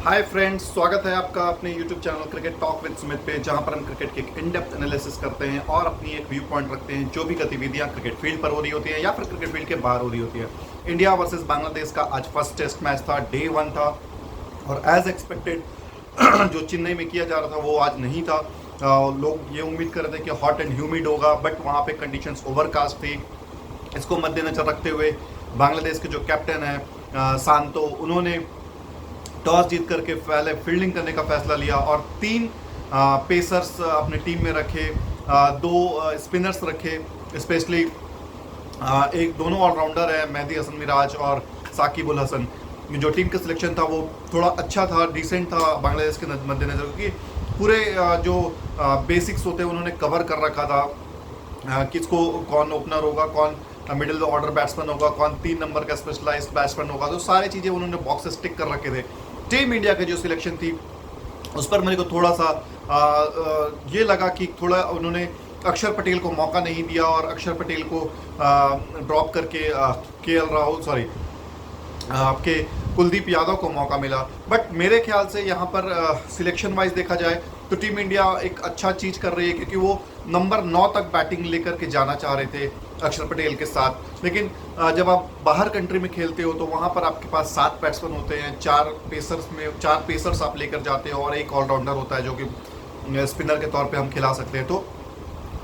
Hi friends, स्वागत है आपका अपने YouTube channel cricket talk with Sumit पे, जहां पर हम क्रिकेट के एक इन डेप्थ एनालिसिस करते हैं और अपनी एक व्यू पॉइंट रखते हैं जो भी गतिविधियां क्रिकेट फील्ड पर हो रही होती हैं या फिर क्रिकेट फील्ड के बाहर हो रही होती है। इंडिया वर्सेस बांग्लादेश का आज फर्स्ट टेस्ट मैच था, डे 1 था और एज एक्सपेक्टेड जो चेन्नई में किया जा रहा था वो आज नहीं था। लोग ये उम्मीद कर रहे थे कि हॉट एंड ह्यूमिड होगा, बट वहाँ पे कंडीशंस ओवरकास्ट थी। इसको मद्देनजर रखते हुए बांग्लादेश के जो कैप्टन है सांतो, उन्होंने टॉस जीत करके पहले फील्डिंग करने का फैसला लिया और 3 पेसर्स अपने टीम में रखे, 2 स्पिनर्स रखे। स्पेशली एक दोनों ऑलराउंडर है, मेहदी हसन मिराज और साकिब उल हसन। जो टीम का सिलेक्शन था वो थोड़ा अच्छा था, डिसेंट था बांग्लादेश के मद्देनजर, क्योंकि पूरे जो बेसिक्स होते हैं उन्होंने कवर कर रखा था। किसको कौन ओपनर होगा, कौन मिडिल ऑर्डर बैट्समैन होगा, कौन 3 नंबर का स्पेशलाइज्ड बैट्समैन होगा, तो सारी चीज़ें उन्होंने बॉक्सेस टिक कर रखे थे। टीम इंडिया की जो सिलेक्शन थी उस पर मेरे को थोड़ा सा ये लगा कि थोड़ा उन्होंने अक्षर पटेल को मौका नहीं दिया और अक्षर पटेल को ड्रॉप करके आपके कुलदीप यादव को मौका मिला। बट मेरे ख्याल से यहाँ पर सिलेक्शन वाइज देखा जाए तो टीम इंडिया एक अच्छा चीज़ कर रही है, क्योंकि वो नंबर 9 तक बैटिंग लेकर के जाना चाह रहे थे अक्षर पटेल के साथ। लेकिन जब आप बाहर कंट्री में खेलते हो तो वहाँ पर आपके पास 7 बैट्समैन होते हैं, 4 पेसर्स आप लेकर जाते हो और एक ऑलराउंडर होता है जो कि स्पिनर के तौर पे हम खिला सकते हैं। तो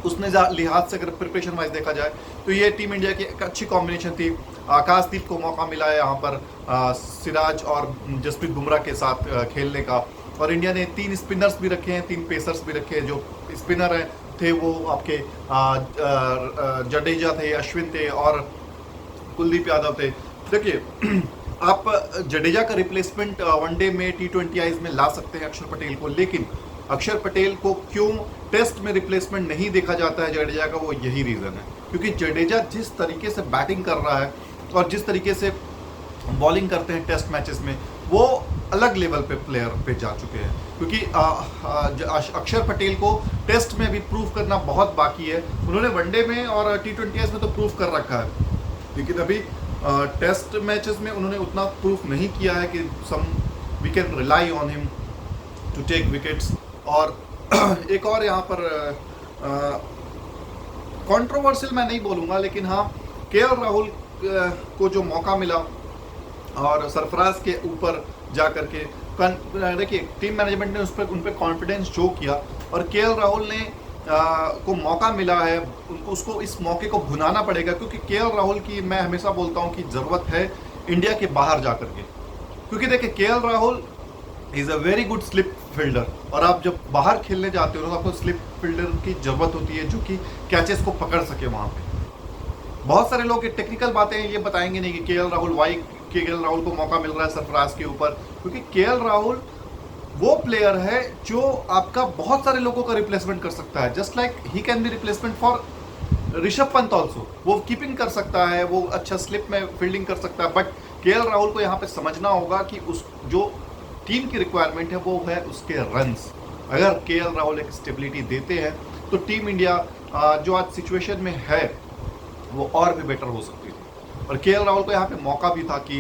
उसने लिहाज से अगर प्रिपरेशन वाइज देखा जाए तो ये टीम इंडिया की एक अच्छी कॉम्बिनेशन थी। आकाशदीप को मौका मिला है यहाँ पर सिराज और जसप्रीत बुमराह के साथ खेलने का, और इंडिया ने 3 स्पिनर्स भी रखे हैं, 3 पेसर्स भी रखे हैं। जो स्पिनर हैं थे वो आपके जडेजा थे, अश्विन थे और कुलदीप यादव थे। देखिए आप जडेजा का रिप्लेसमेंट वनडे में T20 में ला सकते हैं अक्षर पटेल को, लेकिन अक्षर पटेल को क्यों टेस्ट में रिप्लेसमेंट नहीं देखा जाता है जडेजा का, वो यही रीज़न है क्योंकि जडेजा जिस तरीके से बैटिंग कर रहा है और जिस तरीके से बॉलिंग करते हैं टेस्ट मैचेस में, वो अलग लेवल पे प्लेयर पे जा चुके हैं। क्योंकि अक्षर पटेल को टेस्ट में भी प्रूव करना बहुत बाकी है। उन्होंने वनडे में और T20 में तो प्रूव कर रखा है, लेकिन अभी टेस्ट मैचेस में उन्होंने उतना प्रूफ नहीं किया है कि we can rely on him to take wickets. और एक और यहाँ पर कंट्रोवर्शियल मैं नहीं बोलूँगा, लेकिन हाँ, केएल राहुल को जो मौका मिला और सरफराज के ऊपर जा करके देखिए टीम मैनेजमेंट ने उन पर कॉन्फिडेंस शो किया और केएल राहुल ने को मौका मिला है, उसको इस मौके को भुनाना पड़ेगा। क्योंकि केएल राहुल की मैं हमेशा बोलता हूँ कि ज़रूरत है इंडिया के बाहर जा करके, क्योंकि देखिए KL Rahul is a very good slip fielder, और आप जब बाहर खेलने जाते हो तो आपको स्लिप फील्डर की ज़रूरत होती है जो कि कैचेस को पकड़ सके वहाँ पे। बहुत सारे लोग ये टेक्निकल बातें ये बताएंगे नहीं कि केएल राहुल को मौका मिल रहा है सरफराज के ऊपर, क्योंकि केएल राहुल वो प्लेयर है जो आपका बहुत सारे लोगों का रिप्लेसमेंट कर सकता है। Just like he can be replacement for Rishabh Pant also. वो कीपिंग कर सकता है, वो अच्छा स्लिप में फील्डिंग कर सकता है, बट केएल राहुल को यहाँ पे समझना होगा कि उस जो टीम की रिक्वायरमेंट है वो है उसके रन्स। अगर केएल राहुल एक स्टेबिलिटी देते हैं तो टीम इंडिया जो आज सिचुएशन में है वो और भी बेटर हो सकती थी। और केएल राहुल को यहाँ पे मौका भी था कि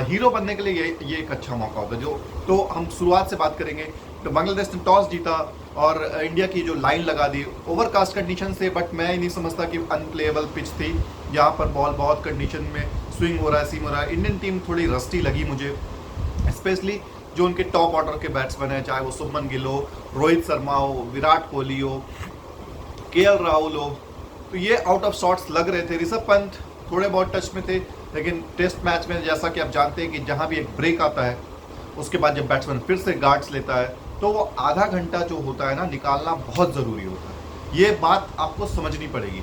हीरो बनने के लिए ये एक अच्छा मौका होता है। तो हम शुरुआत से बात करेंगे तो बांग्लादेश ने टॉस जीता और इंडिया की जो लाइन लगा दी ओवरकास्ट कंडीशन से, बट मैं ही नहीं समझता कि अनप्लेएबल पिच थी। यहाँ पर बॉल बहुत कंडीशन में स्विंग हो रहा है, सीम हो रहा है। इंडियन टीम थोड़ी रस्टी लगी मुझे, स्पेशली जो उनके टॉप ऑर्डर के बैट्समैन हैं, चाहे वो शुभमन गिल हो, रोहित शर्मा हो, विराट कोहली हो, केएल राहुल हो, तो ये आउट ऑफ शॉट्स लग रहे थे। ऋषभ पंत थोड़े बहुत टच में थे, लेकिन टेस्ट मैच में जैसा कि आप जानते हैं कि जहाँ भी एक ब्रेक आता है उसके बाद जब बैट्समैन फिर से गार्ड्स लेता है तो वो आधा घंटा जो होता है ना, निकालना बहुत ज़रूरी होता है। ये बात आपको समझनी पड़ेगी।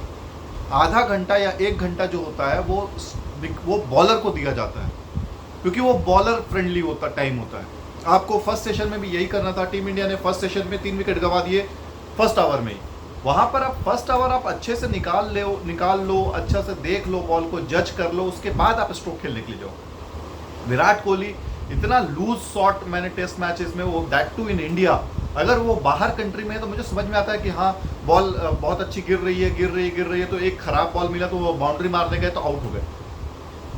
आधा घंटा या 1 घंटा जो होता है वो बॉलर को दिया जाता है, क्योंकि वो बॉलर फ्रेंडली होता टाइम होता है। आपको फर्स्ट सेशन में भी यही करना था। टीम इंडिया ने फर्स्ट सेशन में 3 विकेट गंवा दिए फर्स्ट आवर में ही। वहाँ पर आप फर्स्ट आवर आप अच्छे से निकाल लो, अच्छा से देख लो, बॉल को जज कर लो, उसके बाद आप स्ट्रोक खेलने के लिए जाओ। विराट कोहली इतना लूज शॉट मैंने टेस्ट मैचेस में, वो दैट टू इन इंडिया, अगर वो बाहर कंट्री में है तो मुझे समझ में आता है कि हाँ बॉल बहुत अच्छी गिर रही है, तो एक खराब बॉल मिला तो वो बाउंड्री मारने गए तो आउट हो गए।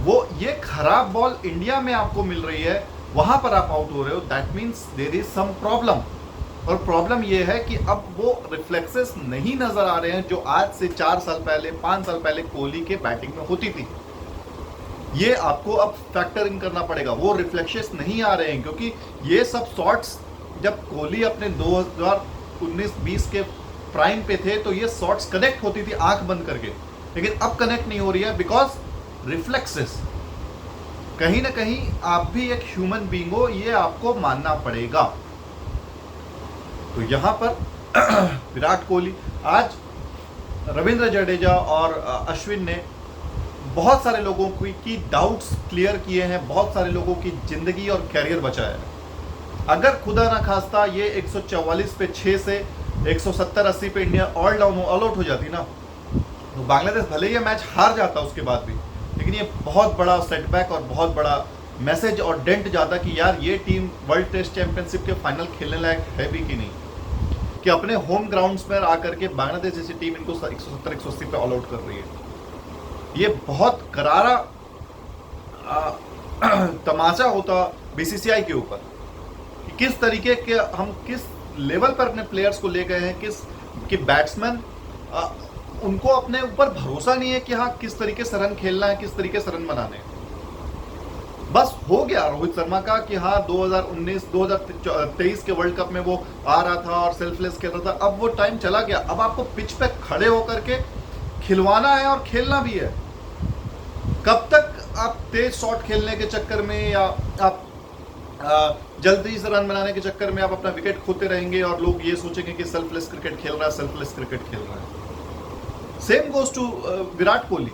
वो ये खराब बॉल इंडिया में आपको मिल रही है, वहां पर आप आउट हो रहे हो, that means there is some problem. और प्रॉब्लम ये है कि अब वो रिफ्लेक्सेस नहीं नजर आ रहे हैं जो आज से 4 साल पहले 5 साल पहले कोहली के बैटिंग में होती थी। ये आपको अब फैक्टर इन करना पड़ेगा, वो रिफ्लेक्सेस नहीं आ रहे हैं, क्योंकि ये सब शॉट्स जब कोहली अपने 2019-20 के प्राइम पे थे तो ये शॉट्स कनेक्ट होती थी आंख बंद करके, लेकिन अब कनेक्ट नहीं हो रही है बिकॉज रिफ्लेक्सेस। कहीं ना कहीं आप भी एक ह्यूमन बीइंग हो, ये आपको मानना पड़ेगा। तो यहां पर विराट कोहली, आज रविंद्र जडेजा और अश्विन ने बहुत सारे लोगों की डाउट्स क्लियर किए हैं, बहुत सारे लोगों की जिंदगी और कैरियर बचाया है। अगर खुदा ना खास्ता ये 144 पे 6 से 170-80 पे इंडिया ऑल आउट हो जाती ना, तो बांग्लादेश भले ही मैच हार जाता उसके बाद भी, लेकिन ये बहुत बड़ा सेटबैक और बहुत बड़ा मैसेज और डेंट जाता कि यार ये टीम वर्ल्ड टेस्ट चैंपियनशिप के फाइनल खेलने लायक है भी कि नहीं, कि अपने होम ग्राउंड्स पर आकर के बांग्लादेश जैसी टीम इनको 170-180 पे ऑल आउट कर रही है। ये बहुत करारा तमाचा होता बीसीसीआई के ऊपर कि किस तरीके के हम किस लेवल पर अपने प्लेयर्स को ले गए हैं, कि बैट्समैन उनको अपने ऊपर भरोसा नहीं है कि हाँ किस तरीके से रन खेलना है, किस तरीके से रन बनाने हैं। बस हो गया रोहित शर्मा का कि हाँ 2023 के वर्ल्ड कप में वो आ रहा था और सेल्फलेस खेल रहा था, अब वो टाइम चला गया। अब आपको पिच पे खड़े होकर के खिलवाना है और खेलना भी है। कब तक आप तेज शॉट खेलने के चक्कर में या आप जल्दी से रन बनाने के चक्कर में आप अपना विकेट खोते रहेंगे और लोग ये सोचेंगे कि सेल्फलेस क्रिकेट खेल रहा है, सेल्फलेस क्रिकेट खेल रहा है। Same goes to Virat Kohli.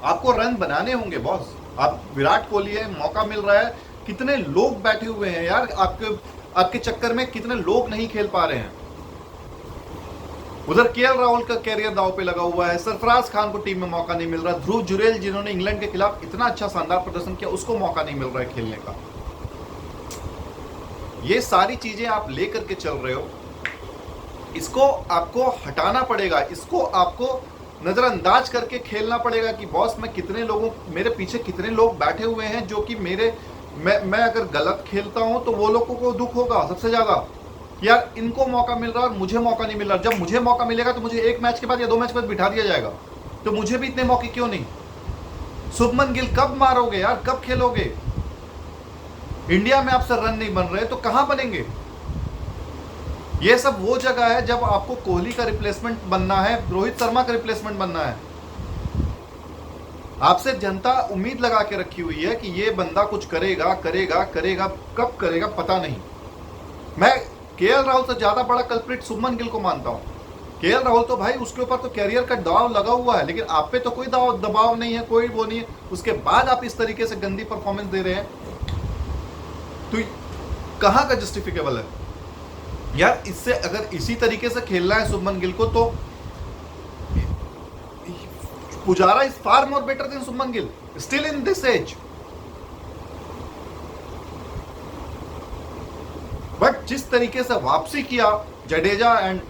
आपको रन बनाने होंगे बॉस, आप विराट कोहली है, मौका मिल रहा है। कितने लोग बैठे हुए हैं यार आपके चक्कर में, कितने लोग नहीं खेल पा रहे हैं। उधर केएल राहुल का कैरियर दांव पे लगा हुआ है, सरफराज खान को टीम में मौका नहीं मिल रहा, ध्रुव जुरेल जिन्होंने इंग्लैंड के खिलाफ इतना अच्छा शानदार प्रदर्शन किया उसको मौका नहीं मिल रहा है खेलने का। ये सारी चीजें आप लेकर के चल रहे हो, इसको आपको हटाना पड़ेगा, इसको आपको नजरअंदाज करके खेलना पड़ेगा कि बॉस मैं कितने लोगों, मेरे पीछे कितने लोग बैठे हुए हैं जो कि मैं अगर गलत खेलता हूं तो वो लोगों को दुख होगा सबसे ज्यादा, यार इनको मौका मिल रहा है और मुझे मौका नहीं मिल रहा। जब मुझे मौका मिलेगा तो मुझे 1 मैच के बाद या 2 मैच के बाद बिठा दिया जाएगा, तो मुझे भी इतने मौके क्यों नहीं। शुभमन गिल कब मारोगे यार, कब खेलोगे? इंडिया में आपसे रन नहीं बन रहे तो कहां बनेंगे? ये सब वो जगह है जब आपको कोहली का रिप्लेसमेंट बनना है, रोहित शर्मा का रिप्लेसमेंट बनना है। आपसे जनता उम्मीद लगा के रखी हुई है कि ये बंदा कुछ करेगा करेगा करेगा, कब करेगा पता नहीं। मैं केएल राहुल से ज्यादा बड़ा कल्प्रिट शुभमन गिल को मानता हूं। केएल राहुल तो भाई उसके ऊपर तो कैरियर का दाव लगा हुआ है, लेकिन आप पे तो कोई दबाव नहीं है, कोई वो नहीं है। उसके बाद आप इस तरीके से गंदी परफॉर्मेंस दे रहे हैं तो कहां का जस्टिफिकेबल है यार? इससे अगर इसी तरीके से खेलना है शुभमन गिल को तो Pujara is far more better than Shubman Gill still in this age. But जिस तरीके से वापसी किया जडेजा एंड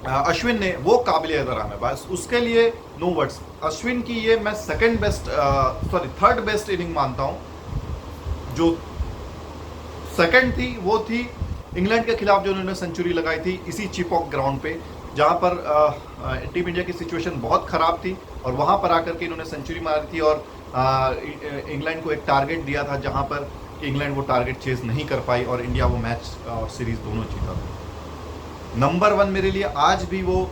अश्विन ने, वो काबिल एहतराम है, बस उसके लिए नो वर्ड्स। अश्विन की ये मैं थर्ड बेस्ट इनिंग मानता हूं। जो सेकंड थी वो थी इंग्लैंड के खिलाफ जो उन्होंने सेंचुरी लगाई थी इसी चिपॉक ग्राउंड पे, जहां पर टीम इंडिया की सिचुएशन बहुत खराब थी और वहां पर आकर के इन्होंने सेंचुरी मारी थी और इंग्लैंड को एक टारगेट दिया था जहां पर कि इंग्लैंड वो टारगेट चेज नहीं कर पाई और इंडिया वो मैच और सीरीज दोनों जीता। नंबर 1 मेरे लिए आज भी वो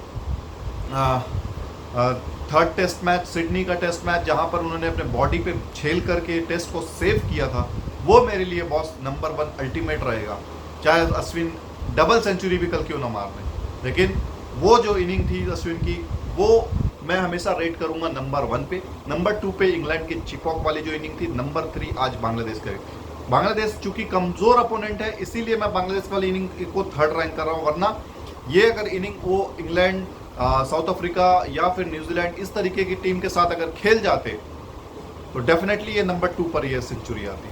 थर्ड टेस्ट मैच, सिडनी का टेस्ट मैच जहां पर उन्होंने अपने बॉडी पे झेल करके टेस्ट को सेव किया था, वो मेरे लिए बॉस नंबर 1 अल्टीमेट रहेगा। चाहे अश्विन डबल सेंचुरी भी कल क्यों ना मार लें, लेकिन वो जो इनिंग थी अश्विन की वो मैं हमेशा रेट करूंगा नंबर 1 पे। नंबर 2 पे इंग्लैंड की चिपॉक वाली जो इनिंग थी। नंबर 3 आज बांग्लादेश का। बांग्लादेश चूंकि कमजोर अपोनेंट है इसीलिए मैं बांग्लादेश वाली इनिंग को थर्ड रैंक कर रहा हूं, वरना ये अगर इनिंग वो इंग्लैंड, साउथ अफ्रीका या फिर न्यूजीलैंड इस तरीके की टीम के साथ अगर खेल जाते तो डेफिनेटली ये नंबर 2 पर ये सेंचुरी आती।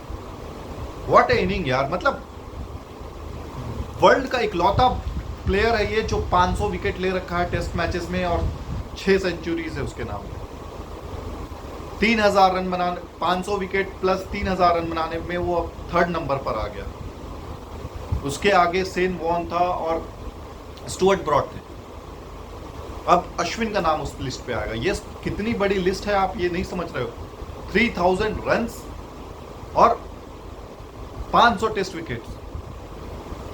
व्हाट ए इनिंग यार, मतलब वर्ल्ड का इकलौता प्लेयर है ये जो 500 विकेट ले रखा है टेस्ट मैचेस में और 6 सेंचुरीज है उसके नाम पे। 3000 रन बनाने, 500 विकेट प्लस 3000 रन बनाने में वो अब 3rd नंबर पर आ गया। उसके आगे सेन वॉन था और स्टुअर्ट ब्रॉड थे। अब अश्विन का नाम उस लिस्ट पे आएगा। ये कितनी बड़ी लिस्ट है, आप ये नहीं समझ रहे हो। 3000 रन्स और 500 टेस्ट विकेट्स।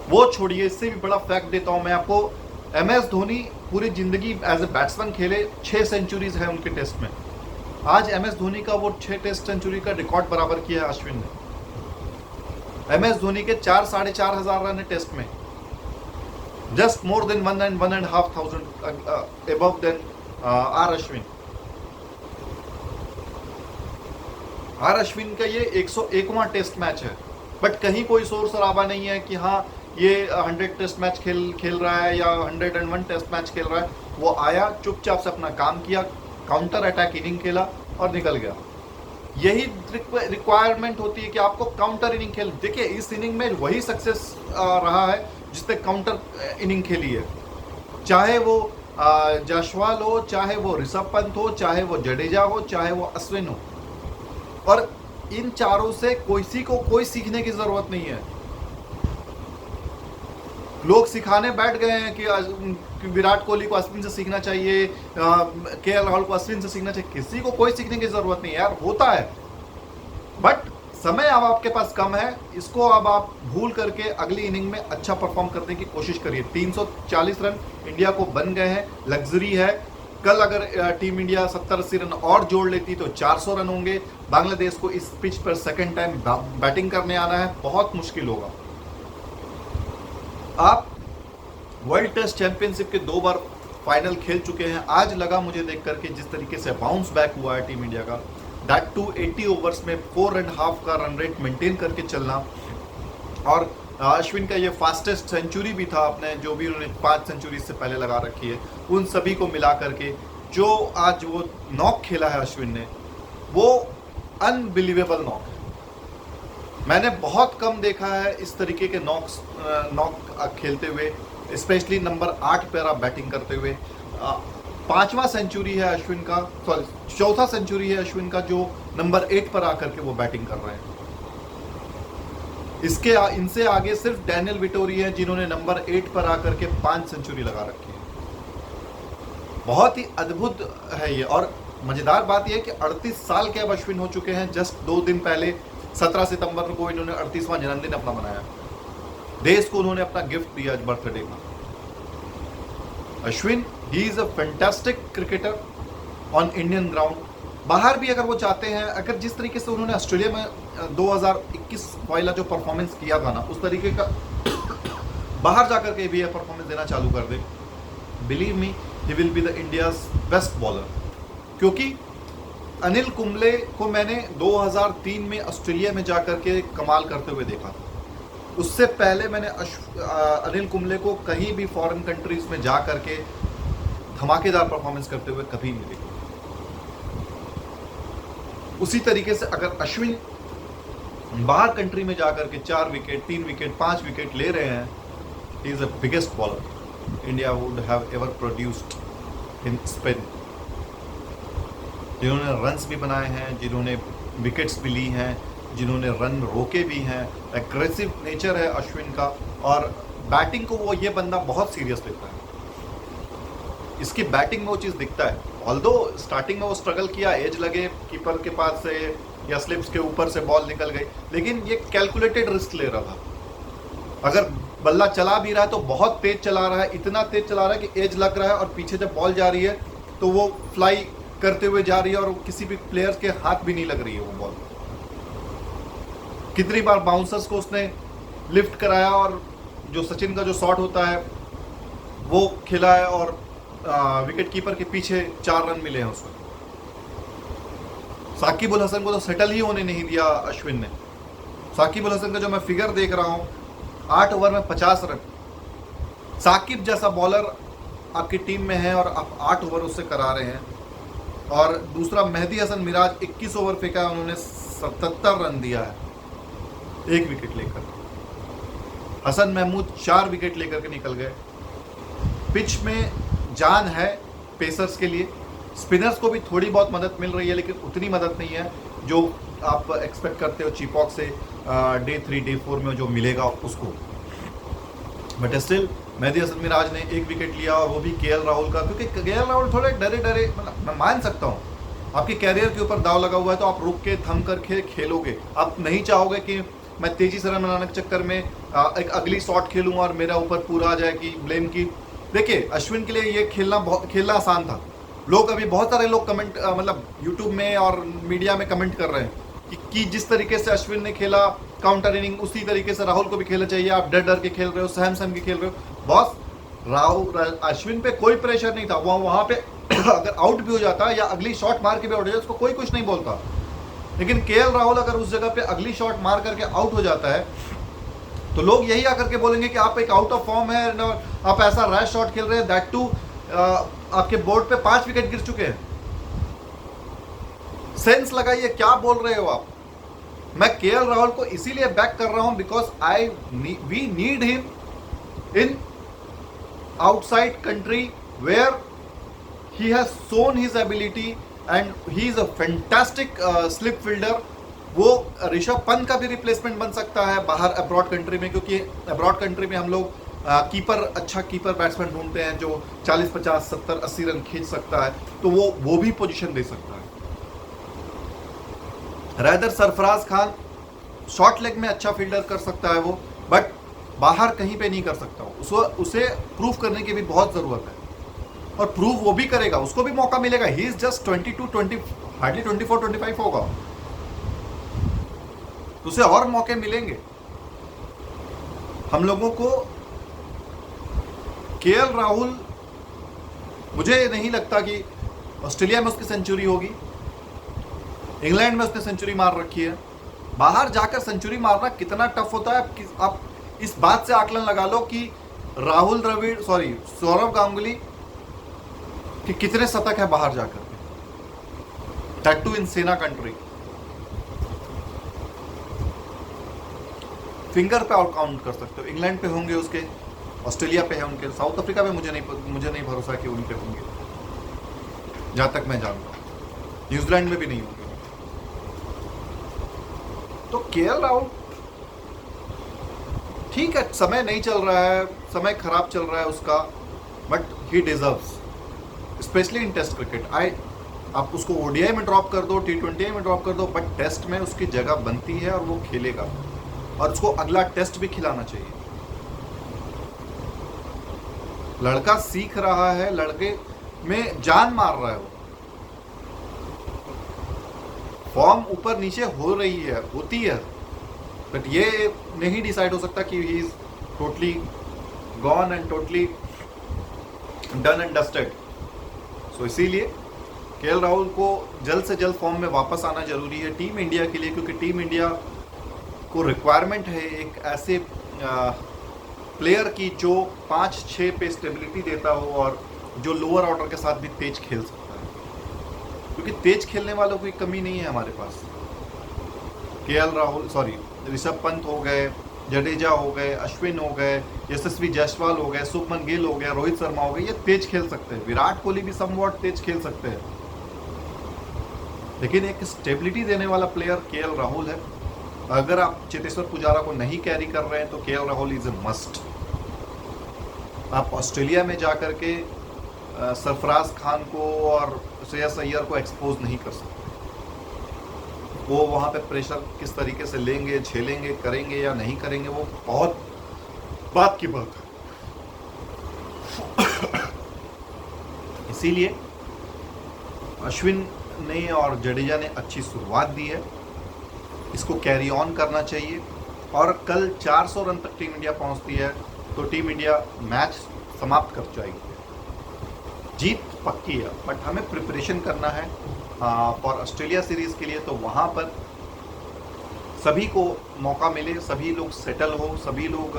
वो छोड़िए, इससे भी बड़ा फैक्ट देता हूं मैं आपको। MS धोनी पूरी जिंदगी एज ए बैट्समैन खेले, 6 सेंचुरीज है उनके टेस्ट में। आज MS धोनी का वो 6 टेस्ट सेंचुरी का रिकॉर्ड बराबर किया है अश्विन ने। MS धोनी के 4,500 रन है टेस्ट में, just more than 1,500 above than R Ashwin. R Ashwin का ये 101वां टेस्ट मैच है, बट कहीं कोई शोर शराबा नहीं है कि हाँ ये 100 टेस्ट मैच खेल रहा है या 101 टेस्ट मैच खेल रहा है। वो आया, चुपचाप से अपना काम किया, काउंटर अटैक इनिंग खेला और निकल गया। यही रिक्वायरमेंट होती है कि आपको काउंटर इनिंग खेल। देखिए इस इनिंग में वही सक्सेस रहा है जिसने काउंटर इनिंग खेली है, चाहे वो जायसवाल हो, चाहे वो ऋषभ पंत हो, चाहे वो जडेजा हो, चाहे वो अश्विन हो। और इन चारों से किसी को कोई सीखने की जरूरत नहीं है। लोग सिखाने बैठ गए हैं कि विराट कोहली को अश्विन से सीखना चाहिए, KL राहुल को अश्विन से सीखना चाहिए। किसी को कोई सीखने की जरूरत नहीं है यार, होता है, बट समय अब आपके पास कम है। इसको अब आप भूल करके अगली इनिंग में अच्छा परफॉर्म करने की कोशिश करिए। 340 रन इंडिया को बन गए हैं, लग्जरी है। कल अगर टीम इंडिया 70-80 रन और जोड़ लेती तो 400 रन होंगे। बांग्लादेश को इस पिच पर सेकंड टाइम बैटिंग करने आना है, बहुत मुश्किल होगा। आप वर्ल्ड टेस्ट चैंपियनशिप के 2 बार फाइनल खेल चुके हैं। आज लगा मुझे देख करके जिस तरीके से बाउंस बैक हुआ है टीम इंडिया का, दैट टू 80 ओवर्स में 4.5 का रन रेट मेंटेन करके चलना। और अश्विन का ये फास्टेस्ट सेंचुरी भी था, अपने जो भी उन्होंने 5 सेंचुरी से पहले लगा रखी है, उन सभी को मिला करके जो आज वो नॉक खेला है अश्विन ने, वो अनबिलीवेबल नॉक है। मैंने बहुत कम देखा है इस तरीके के नॉक खेलते हुए, स्पेशली नंबर 8 पर आप बैटिंग करते हुए। 5वां सेंचुरी है अश्विन का, सॉरी 4था सेंचुरी है अश्विन का, जो नंबर 8 पर आकर के वो बैटिंग कर रहे हैं। इनसे आगे सिर्फ डैनियल विटोरी हैं जिन्होंने नंबर 8 पर आकर के 5 सेंचुरी लगा रखी है। बहुत ही अद्भुत है ये। और मजेदार बात यह है कि 38 साल के अब अश्विन हो चुके हैं। जस्ट 2 दिन पहले 17 सितंबर को इन्होंने 38वां जन्मदिन अपना मनाया। देश को उन्होंने अपना गिफ्ट दिया आज बर्थडे का। Ashwin, he is a fantastic cricketer on Indian ground. बाहर भी अगर वो चाहते हैं, अगर जिस तरीके से उन्होंने ऑस्ट्रेलिया में 2021 वाला जो परफॉर्मेंस किया था ना, उस तरीके का बाहर जाकर के भी परफॉर्मेंस देना चालू कर दे, believe me he will be the India's best bowler. क्योंकि अनिल कुंबले को मैंने 2003 में ऑस्ट्रेलिया में जाकर के कमाल करते हुए देखा था। उससे पहले मैंने अनिल कुंबले को कहीं भी फॉरेन कंट्रीज में जा करके धमाकेदार परफॉर्मेंस करते हुए कभी नहीं देखा। उसी तरीके से अगर अश्विन बाहर कंट्री में जाकर के 4 विकेट, 3 विकेट, 5 विकेट ले रहे हैं, he is the biggest bowler India would have ever produced in spin. जिन्होंने रन्स भी बनाए हैं, जिन्होंने विकेट्स भी ली हैं, जिन्होंने रन रोके भी हैं। एग्रेसिव नेचर है अश्विन का, और बैटिंग को वो ये बंदा बहुत सीरियस लेता है। इसकी बैटिंग में वो चीज़ दिखता है। ऑल्दो स्टार्टिंग में वो स्ट्रगल किया, एज लगे कीपर के पास से या स्लिप्स के ऊपर से बॉल निकल गई, लेकिन ये कैलकुलेटेड रिस्क ले रहा था। अगर बल्ला चला भी रहा है तो बहुत तेज चला रहा है, इतना तेज चला रहा है कि एज लग रहा है, और पीछे जब बॉल जा रही है तो वो फ्लाई करते हुए जा रही है और किसी भी प्लेयर के हाथ भी नहीं लग रही है वो बॉल। कितनी बार बाउंसर्स को उसने लिफ्ट कराया, और जो सचिन का जो शॉट होता है वो खेला है, और विकेट कीपर के पीछे 4 रन मिले हैं उसको। साकिब उल हसन को तो सेटल ही होने नहीं दिया अश्विन ने। साकिब उल हसन का जो मैं फिगर देख रहा हूं, 8 ओवर में 50 रन। साकिब जैसा बॉलर आपकी टीम में है और आप 8 ओवर उससे करा रहे हैं। और दूसरा मेहदी हसन मिराज 21 ओवर फेंका है, उन्होंने 77 रन दिया है 1 विकेट लेकर। हसन महमूद 4 विकेट लेकर के निकल गए। पिच में जान है पेसर्स के लिए, स्पिनर्स को भी थोड़ी बहुत मदद मिल रही है, लेकिन उतनी मदद नहीं है जो आप एक्सपेक्ट करते हो चीपॉक से डे 3 डे 4 में जो मिलेगा उसको। बट स्टिल मेहदी हसन मिराज ने एक विकेट लिया, और वो भी केएल राहुल का, क्योंकि केएल राहुल थोड़े डरे डरे, मतलब मैं मान सकता हूँ आपके कैरियर के ऊपर दाव लगा हुआ है तो आप रुक के थम कर खेलोगे। आप नहीं चाहोगे कि मैं तेजी से रन बनाने के चक्कर में एक अगली शॉट खेलूं और मेरा ऊपर पूरा आ जाए कि ब्लेम की। देखिए अश्विन के लिए ये खेलना आसान था। लोग अभी बहुत सारे लोग कमेंट मतलब यूट्यूब में और मीडिया में कमेंट कर रहे हैं कि जिस तरीके से अश्विन ने खेला काउंटर इनिंग, उसी तरीके से राहुल को भी खेलना चाहिए। आप डर डर के खेल रहे हो, सहम के खेल रहे हो। बॉस राहुल अश्विन पे कोई प्रेशर नहीं था, वो वहां पे अगर आउट भी हो जाता या अगली शॉट मार के भी आउट हो जाता उसको कोई कुछ नहीं बोलता। लेकिन केएल राहुल अगर उस जगह पे अगली शॉट मार करके आउट हो जाता है तो लोग यही आकर के बोलेंगे कि आप एक आउट ऑफ फॉर्म है, आप ऐसा रैश शॉट खेल रहे हैं, दैट टू आपके बोर्ड पे 5 विकेट गिर चुके हैं। सेंस लगाइए, क्या बोल रहे हो आप। मैं केएल राहुल को इसीलिए बैक कर रहा हूं because we need him in outside country where he has shown his ability and he is a fantastic slip fielder। वो ऋषभ पंत का भी रिप्लेसमेंट बन सकता है बाहर अब्रॉड कंट्री में, क्योंकि अब्रॉड कंट्री में हम लोग अच्छा कीपर बैट्समैन ढूंढते हैं जो 40 50 70 80 रन खींच सकता है, तो वो भी पोजीशन दे सकता है। Rather Sarfaraz Khan short leg में अच्छा फील्डर कर सकता है वो, बट बाहर कहीं पे नहीं कर सकता। उसे प्रूव करने की भी बहुत ज़रूरत है, और प्रूव वो भी करेगा, उसको भी मौका मिलेगा। ही इज जस्ट 22 हार्डली 24 25 होगा, तो उसे और मौके मिलेंगे। हम लोगों को केएल राहुल, मुझे नहीं लगता कि ऑस्ट्रेलिया में उसकी सेंचुरी होगी। इंग्लैंड में उसने सेंचुरी मार रखी है, बाहर जाकर सेंचुरी मारना कितना टफ होता है आप इस बात से आकलन लगा लो कि राहुल द्रविड़ सौरव गांगुली कि कितने शतक है बाहर जाकर के, दैट टू इन सेना कंट्री। फिंगर पे आउट काउंट कर सकते हो। इंग्लैंड पे होंगे उसके, ऑस्ट्रेलिया पे है उनके, साउथ अफ्रीका पे मुझे नहीं भरोसा कि उनके होंगे, जहां तक मैं जानता हूं। न्यूजीलैंड में भी नहीं होंगे। तो केएल राहुल ठीक है, समय नहीं चल रहा है, समय खराब चल रहा है उसका, but he deserves, specially in test cricket. आप उसको ओडीआई में ड्रॉप कर दो, T20 में ड्रॉप कर दो, बट टेस्ट में उसकी जगह बनती है और वो खेलेगा, और उसको अगला टेस्ट भी खिलाना चाहिए। लड़का सीख रहा है, लड़के में जान मार रहा है वो। फॉर्म ऊपर नीचे हो रही है, होती है, बट ये नहीं डिसाइड हो सकता कि he is totally gone and totally done and dusted. So इसीलिए केएल राहुल को जल्द से जल्द फॉर्म में वापस आना जरूरी है टीम इंडिया के लिए, क्योंकि टीम इंडिया को रिक्वायरमेंट है एक ऐसे प्लेयर की जो 5-6 पे स्टेबिलिटी देता हो और जो लोअर ऑर्डर के साथ भी तेज खेल सकता है, क्योंकि तेज खेलने वालों की कमी नहीं है हमारे पास। केएल राहुल ऋषभ पंत हो गए, जडेजा हो गए, अश्विन हो गए, यशस्वी जायसवाल हो गए, शुभमन गिल हो गया, रोहित शर्मा हो गए, ये तेज खेल सकते हैं। विराट कोहली भी समवॉट तेज खेल सकते हैं, लेकिन एक स्टेबिलिटी देने वाला प्लेयर केएल राहुल है। अगर आप चेतेश्वर पुजारा को नहीं कैरी कर रहे हैं तो KL Rahul is a must. आप ऑस्ट्रेलिया में जाकर के सरफराज खान को और श्रेयस अय्यर को एक्सपोज नहीं कर सकते। वो वहाँ पे प्रेशर किस तरीके से लेंगे, झेलेंगे, करेंगे या नहीं करेंगे, वो बहुत बात की बात है। इसीलिए अश्विन ने और जडेजा ने अच्छी शुरुआत दी है, इसको कैरी ऑन करना चाहिए, और कल 400 रन तक टीम इंडिया पहुंचती है तो टीम इंडिया मैच समाप्त कर जाएगी। जीत पक्की है, बट हमें प्रिपरेशन करना है फॉर ऑस्ट्रेलिया सीरीज़ के लिए। तो वहाँ पर सभी को मौका मिले, सभी लोग सेटल हो, सभी लोग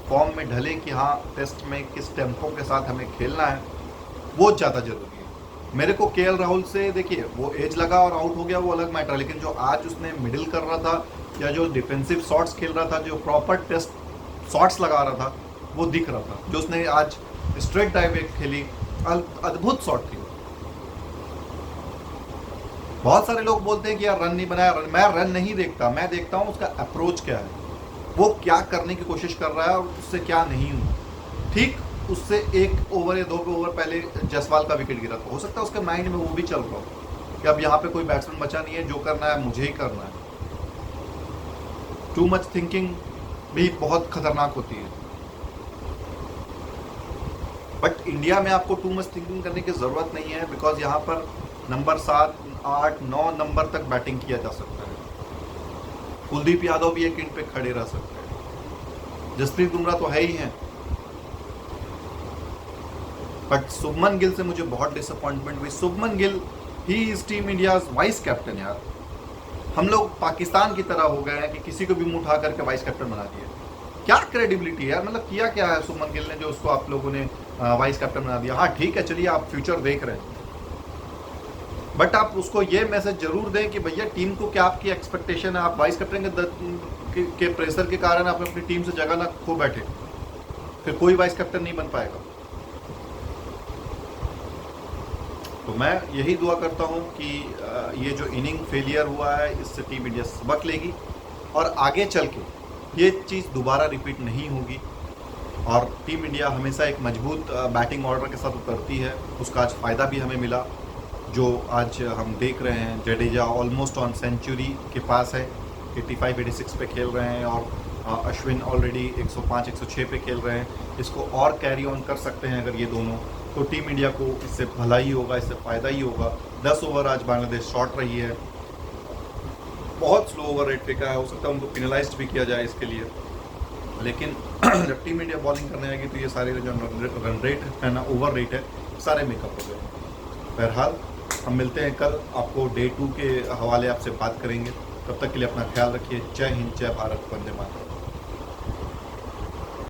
फॉर्म में ढले कि हाँ टेस्ट में किस टेम्पो के साथ हमें खेलना है, वो ज़्यादा ज़रूरी है। मेरे को केएल राहुल से, देखिए वो एज लगा और आउट हो गया वो अलग मैटर है, लेकिन जो आज उसने मिडिल कर रहा था या जो डिफेंसिव शॉट्स खेल रहा था, जो प्रॉपर टेस्ट शॉट्स लगा रहा था, वो दिख रहा था। जो उसने आज स्ट्रेट डाइव एक खेली, अद्भुत शॉट थी। बहुत सारे लोग बोलते हैं कि यार रन नहीं बनाया, मैं रन नहीं देखता, मैं देखता हूँ उसका अप्रोच क्या है, वो क्या करने की कोशिश कर रहा है और उससे क्या नहीं हुआ। ठीक उससे 1 ओवर या 2 ओवर पहले जायसवाल का विकेट गिरा, तो हो सकता है उसके माइंड में वो भी चल रहा हो कि अब यहाँ पे कोई बैट्समैन बचा नहीं है, जो करना है मुझे ही करना है। टू मच थिंकिंग भी बहुत खतरनाक होती है, बट इंडिया में आपको टू मच थिंकिंग करने की ज़रूरत नहीं है, बिकॉज यहाँ पर नंबर 7, 8, 9 नंबर तक बैटिंग किया जा सकता है। कुलदीप यादव भी एक एंड पे खड़े रह सकते हैं, जसप्रीत बुमराह तो है ही हैं, बट शुभमन गिल से मुझे बहुत डिसअपॉइंटमेंट हुई। Shubman Gill he is team India's vice captain. यार हम लोग पाकिस्तान की तरह हो गए हैं कि किसी को भी मुंह उठा करके वाइस कैप्टन बना दिया। क्या क्रेडिबिलिटी है यार, मतलब किया क्या है शुभमन गिल ने जो उसको आप लोगों ने वाइस कैप्टन बना दिया। हाँ ठीक है, चलिए आप फ्यूचर देख रहे हैं, बट आप उसको ये मैसेज जरूर दें कि भैया टीम को क्या आपकी एक्सपेक्टेशन है। आप वाइस कैप्टन के प्रेशर के कारण आप अपनी टीम से जगह ना खो बैठे, फिर कोई वाइस कैप्टन नहीं बन पाएगा। तो मैं यही दुआ करता हूँ कि ये जो इनिंग फेलियर हुआ है इससे टीम इंडिया सबक लेगी और आगे चल के ये चीज़ दोबारा रिपीट नहीं होगी, और टीम इंडिया हमेशा एक मजबूत बैटिंग ऑर्डर के साथ उतरती है। उसका आज फ़ायदा भी हमें मिला, जो आज हम देख रहे हैं जडेजा ऑलमोस्ट ऑन सेंचुरी के पास है, 85-86 पे खेल रहे हैं, और अश्विन ऑलरेडी 105-106 पे खेल रहे हैं। इसको और कैरी ऑन कर सकते हैं अगर ये दोनों, तो टीम इंडिया को इससे भला ही होगा, इससे फ़ायदा ही होगा। 10 ओवर आज बांग्लादेश शॉर्ट रही है, बहुत स्लो ओवर रेट टिका है, हो सकता है उनको पेनलाइज्ड भी किया जाए इसके लिए, लेकिन जब टीम इंडिया बॉलिंग करने आएगी तो ये सारे जो रन रेट है ना, ओवर रेट है, सारे मेकअप हो गए। बहरहाल हम मिलते हैं कल, आपको डे 2 के हवाले आपसे बात करेंगे। तब तक के लिए अपना ख्याल रखिए। जय हिंद, जय भारत, वंदे मातरम।